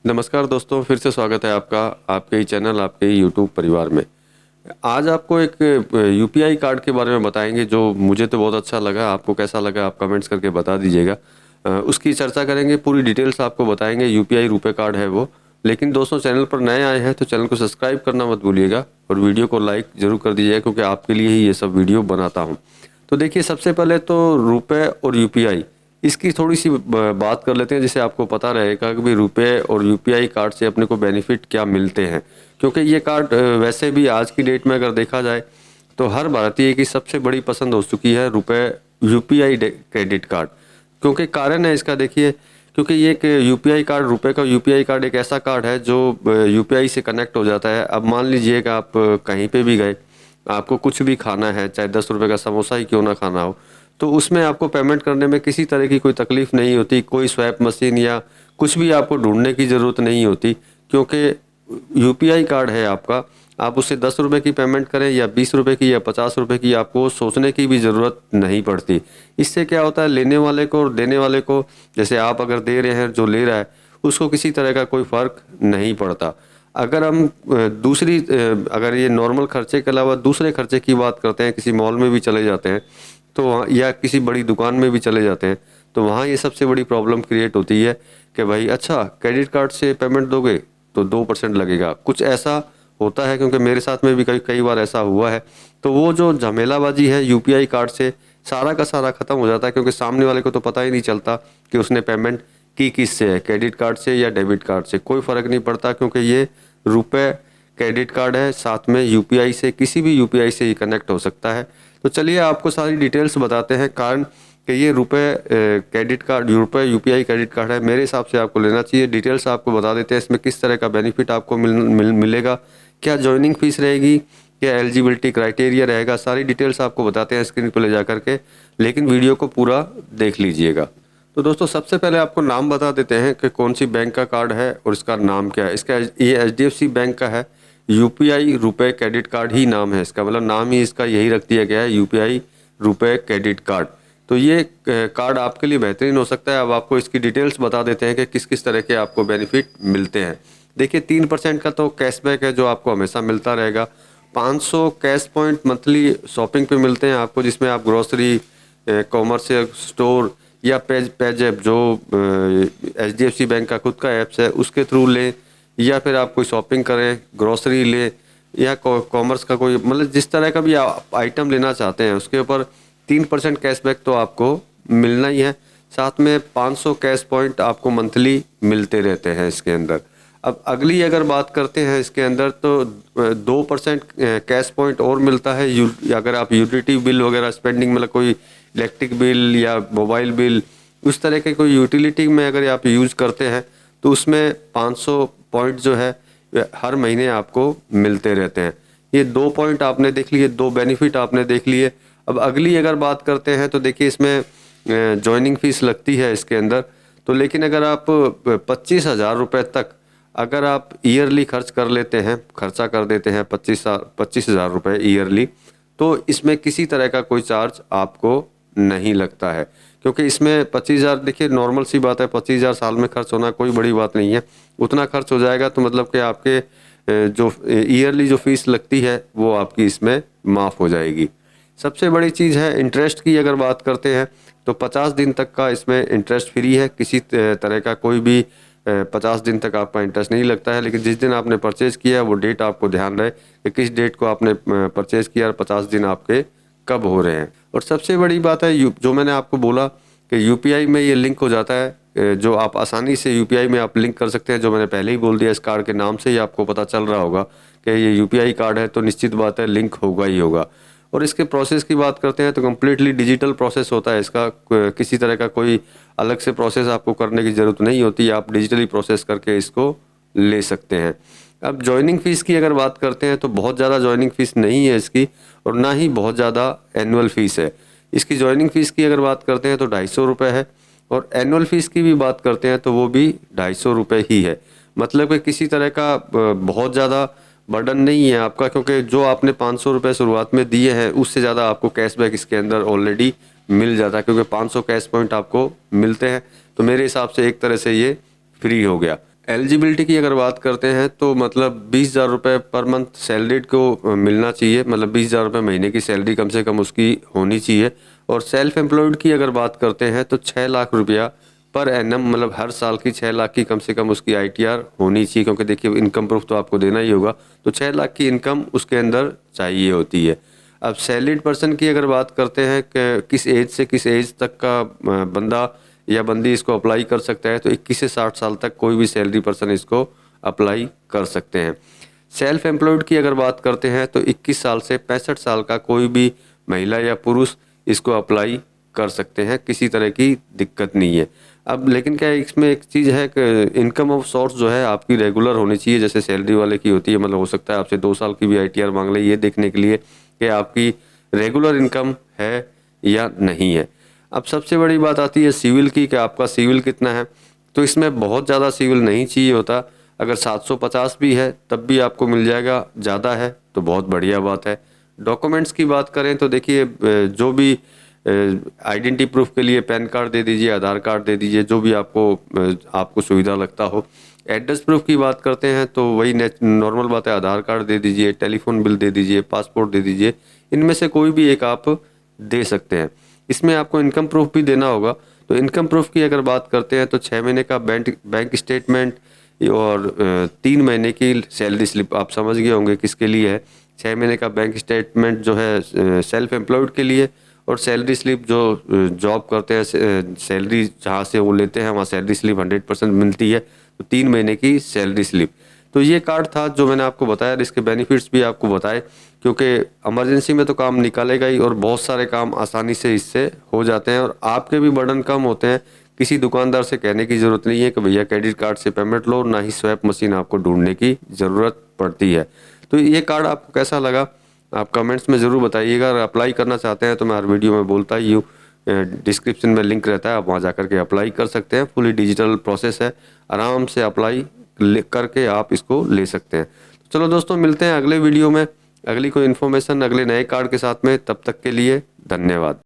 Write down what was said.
नमस्कार दोस्तों, फिर से स्वागत है आपका आपके ही चैनल, आपके ही यूट्यूब परिवार में। आज आपको एक यूपीआई कार्ड के बारे में बताएंगे जो मुझे तो बहुत अच्छा लगा। आपको कैसा लगा आप कमेंट्स करके बता दीजिएगा। उसकी चर्चा करेंगे, पूरी डिटेल्स आपको बताएंगे। यूपीआई रुपए कार्ड है वो। लेकिन दोस्तों, चैनल पर नए आए हैं तो चैनल को सब्सक्राइब करना मत भूलिएगा और वीडियो को लाइक जरूर कर दीजिएगा, क्योंकि आपके लिए ही ये सब वीडियो बनाता हूँ। तो देखिए, सबसे पहले तो रुपए और यूपीआई, इसकी थोड़ी सी बात कर लेते हैं, जिससे आपको पता रहेगा कि भाई रुपए और यूपीआई कार्ड से अपने को बेनिफिट क्या मिलते हैं। क्योंकि ये कार्ड वैसे भी आज की डेट में अगर देखा जाए तो हर भारतीय की सबसे बड़ी पसंद हो चुकी है रुपए यूपीआई क्रेडिट कार्ड। क्योंकि कारण है इसका, देखिए, क्योंकि ये एक यूपीआई कार्ड, रुपए का यूपीआई कार्ड एक ऐसा कार्ड है जो यूपीआई से कनेक्ट हो जाता है। अब मान लीजिए कि आप कहीं पे भी गए, आपको कुछ भी खाना है, चाहे 10 रुपए का समोसा ही क्यों ना खाना हो, तो उसमें आपको पेमेंट करने में किसी तरह की कोई तकलीफ नहीं होती। कोई स्वैप मशीन या कुछ भी आपको ढूंढने की ज़रूरत नहीं होती, क्योंकि यूपीआई कार्ड है आपका। आप उससे 10 रुपए की पेमेंट करें या 20 रुपए की या 50 रुपए की, आपको सोचने की भी ज़रूरत नहीं पड़ती। इससे क्या होता है, लेने वाले को और देने वाले को, जैसे आप अगर दे रहे हैं, जो ले रहा है उसको किसी तरह का कोई फ़र्क नहीं पड़ता। अगर हम अगर ये नॉर्मल खर्चे के अलावा दूसरे खर्चे की बात करते हैं, किसी मॉल में भी चले जाते हैं तो वहाँ, या किसी बड़ी दुकान में भी चले जाते हैं, तो वहाँ ये सबसे बड़ी प्रॉब्लम क्रिएट होती है कि भाई अच्छा, क्रेडिट कार्ड से पेमेंट दोगे तो 2% लगेगा। कुछ ऐसा होता है, क्योंकि मेरे साथ में भी कई कई बार ऐसा हुआ है। तो वो जो झमेलाबाजी है यूपीआई कार्ड से, सारा का सारा ख़त्म हो जाता है, क्योंकि सामने वाले को तो पता ही नहीं चलता कि उसने पेमेंट की किससे है, क्रेडिट कार्ड से या डेबिट कार्ड से, कोई फ़र्क नहीं पड़ता, क्योंकि ये रुपए क्रेडिट कार्ड है, साथ में यूपीआई से, किसी भी यूपीआई से ये कनेक्ट हो सकता है। तो चलिए आपको सारी डिटेल्स बताते हैं। कारण कि ये रुपए क्रेडिट कार्ड, रुपए यूपीआई क्रेडिट कार्ड है, मेरे हिसाब से आपको लेना चाहिए। डिटेल्स आपको बता देते हैं, इसमें किस तरह का बेनिफिट आपको मिलेगा, क्या ज्वाइनिंग फीस रहेगी, क्या एलिजिबिलिटी क्राइटेरिया रहेगा, सारी डिटेल्स आपको बताते हैं स्क्रीन पर ले जा करके। लेकिन वीडियो को पूरा देख लीजिएगा। तो दोस्तों, सबसे पहले आपको नाम बता देते हैं कि कौन सी बैंक का कार्ड है और इसका नाम क्या है। इसका ये एचडीएफसी बैंक का है। यूपीआई रुपए क्रेडिट कार्ड ही नाम है इसका, मतलब नाम ही इसका यही रख दिया गया है, यूपीआई रुपए क्रेडिट कार्ड। तो ये कार्ड आपके लिए बेहतरीन हो सकता है। अब आपको इसकी डिटेल्स बता देते हैं कि किस किस तरह के आपको बेनिफिट मिलते हैं। देखिए, 3% का तो कैशबैक है जो आपको हमेशा मिलता रहेगा। 500 कैश पॉइंट मंथली शॉपिंग पे मिलते हैं आपको, जिसमें आप ग्रोसरी, कॉमर्शियल स्टोर या पेजैप, जो एचडीएफसी बैंक का खुद का ऐप्स है, उसके थ्रू लें, या फिर आप कोई शॉपिंग करें, ग्रोसरी ले, या कॉमर्स का कोई, मतलब जिस तरह का भी आप आइटम लेना चाहते हैं, उसके ऊपर 3% कैशबैक तो आपको मिलना ही है। साथ में 500 कैश पॉइंट आपको मंथली मिलते रहते हैं इसके अंदर। अब अगली अगर बात करते हैं इसके अंदर, तो 2% कैश पॉइंट और मिलता है। अगर आप यूटिलिटी बिल वगैरह स्पेंडिंग, मतलब कोई इलेक्ट्रिक बिल या मोबाइल बिल, उस तरह के कोई यूटिलिटी में अगर आप यूज़ करते हैं, तो उसमें 500 पॉइंट जो है हर महीने आपको मिलते रहते हैं। ये 2 पॉइंट आपने देख लिए, 2 बेनिफिट आपने देख लिए। अब अगली अगर बात करते हैं तो देखिए, इसमें ज्वाइनिंग फीस लगती है इसके अंदर। तो लेकिन अगर आप 25,000 रुपये तक अगर आप ईयरली खर्चा कर देते हैं 25,000 रुपये ईयरली, तो इसमें किसी तरह का कोई चार्ज आपको नहीं लगता है। क्योंकि इसमें 25,000, देखिए नॉर्मल सी बात है, 25,000 साल में खर्च होना कोई बड़ी बात नहीं है। उतना खर्च हो जाएगा तो मतलब कि आपके जो ईयरली जो फीस लगती है वो आपकी इसमें माफ़ हो जाएगी। सबसे बड़ी चीज़ है इंटरेस्ट की। अगर बात करते हैं तो 50 दिन तक का इसमें इंटरेस्ट फ्री है। किसी तरह का कोई भी 50 दिन तक आपका इंटरेस्ट नहीं लगता है। लेकिन जिस दिन आपने परचेज़ किया, वो डेट आपको ध्यान रहे कि किस डेट को आपने परचेज़ किया और 50 दिन आपके कब हो रहे हैं। और सबसे बड़ी बात है, जो मैंने आपको बोला कि यूपीआई में ये लिंक हो जाता है, जो आप आसानी से यूपीआई में आप लिंक कर सकते हैं, जो मैंने पहले ही बोल दिया। इस कार्ड के नाम से ही आपको पता चल रहा होगा कि ये यूपीआई कार्ड है, तो निश्चित बात है लिंक होगा ही होगा। और इसके प्रोसेस की बात करते हैं तो कम्प्लीटली डिजिटल प्रोसेस होता है इसका। किसी तरह का कोई अलग से प्रोसेस आपको करने की ज़रूरत नहीं होती, आप डिजिटली प्रोसेस करके इसको ले सकते हैं। अब ज्वाइनिंग फ़ीस की अगर बात करते हैं तो बहुत ज़्यादा ज्वाइनिंग फ़ीस नहीं है इसकी, और ना ही बहुत ज़्यादा एनुअल फ़ीस है इसकी। ज्वाइनिंग फ़ीस की अगर बात करते हैं तो 250 रुपये है, और एनुअल फ़ीस की भी बात करते हैं तो वो भी 250 रुपये ही है। मतलब कि किसी तरह का बहुत ज़्यादा बर्डन नहीं है आपका, क्योंकि जो आपने 500 रुपये शुरुआत में दिए हैं उससे ज़्यादा आपको कैशबैक इसके अंदर ऑलरेडी मिल जाता है, क्योंकि 500 कैश पॉइंट आपको मिलते हैं। तो मेरे हिसाब से एक तरह से ये फ्री हो गया। एलिजिबिलिटी की अगर बात करते हैं तो मतलब 20,000 रुपये पर मंथ सैलरीड को मिलना चाहिए, मतलब 20,000 रुपये महीने की सैलरी कम से कम उसकी होनी चाहिए। और सेल्फ एम्प्लॉयड की अगर बात करते हैं तो 6 लाख रुपया पर एनम, मतलब हर साल की 6 लाख की कम से कम उसकी आईटीआर होनी चाहिए, क्योंकि देखिए इनकम प्रूफ तो आपको देना ही होगा, तो 6 लाख की इनकम उसके अंदर चाहिए होती है। अब सैलरीड पर्सन की अगर बात करते हैं कि किस एज से किस एज तक का बंदा या बंदी इसको अप्लाई कर सकता है, तो 21 से 60 साल तक कोई भी सैलरी पर्सन इसको अप्लाई कर सकते हैं। सेल्फ एम्प्लॉयड की अगर बात करते हैं तो 21 साल से 65 साल का कोई भी महिला या पुरुष इसको अप्लाई कर सकते हैं, किसी तरह की दिक्कत नहीं है। अब लेकिन क्या है, इसमें एक चीज़ है कि इनकम ऑफ सोर्स जो है आपकी रेगुलर होनी चाहिए, जैसे सैलरी वाले की होती है। मतलब हो सकता है आपसे 2 साल की भी आईटीआर मांग ले, ये देखने के लिए कि आपकी रेगुलर इनकम है या नहीं है। अब सबसे बड़ी बात आती है सिविल की, कि आपका सिविल कितना है। तो इसमें बहुत ज़्यादा सिविल नहीं चाहिए होता, अगर 750 भी है तब भी आपको मिल जाएगा, ज़्यादा है तो बहुत बढ़िया बात है। डॉक्यूमेंट्स की बात करें तो देखिए जो भी आइडेंटिटी प्रूफ के लिए पैन कार्ड दे दीजिए, आधार कार्ड दे दीजिए, जो भी आपको सुविधा लगता हो। एड्रेस प्रूफ की बात करते हैं तो वही नॉर्मल बात है, आधार कार्ड दे दीजिए, टेलीफोन बिल दे दीजिए, पासपोर्ट दे दीजिए, इनमें से कोई भी एक आप दे सकते हैं। इसमें आपको इनकम प्रूफ भी देना होगा। तो इनकम प्रूफ की अगर बात करते हैं तो 6 महीने का बैंक स्टेटमेंट और 3 महीने की सैलरी स्लिप, आप समझ गए होंगे किसके लिए है। 6 महीने का बैंक स्टेटमेंट जो है सेल्फ एम्प्लॉयड के लिए, और सैलरी स्लिप जो जॉब करते हैं, सैलरी जहाँ से वो लेते हैं वहाँ सैलरी स्लिप 100% मिलती है, तो 3 महीने की सैलरी स्लिप। तो ये कार्ड था जो मैंने आपको बताया, इसके बेनिफिट्स भी आपको बताए, क्योंकि इमरजेंसी में तो काम निकालेगा ही, और बहुत सारे काम आसानी से इससे हो जाते हैं और आपके भी बर्डन कम होते हैं। किसी दुकानदार से कहने की ज़रूरत नहीं है कि भैया क्रेडिट कार्ड से पेमेंट लो, ना ही स्वैप मशीन आपको ढूंढने की ज़रूरत पड़ती है। तो ये कार्ड आपको कैसा लगा आप कमेंट्स में ज़रूर बताइएगा। अगर अप्लाई करना चाहते हैं तो मैं हर वीडियो में बोलता ही हूँ, डिस्क्रिप्शन में लिंक रहता है, आप वहाँ जा करके अप्लाई कर सकते हैं। फुली डिजिटल प्रोसेस है, आराम से अप्लाई करके आप इसको ले सकते हैं। तो चलो दोस्तों, मिलते हैं अगले वीडियो में अगली कोई इन्फॉर्मेशन अगले नए कार्ड के साथ में। तब तक के लिए धन्यवाद।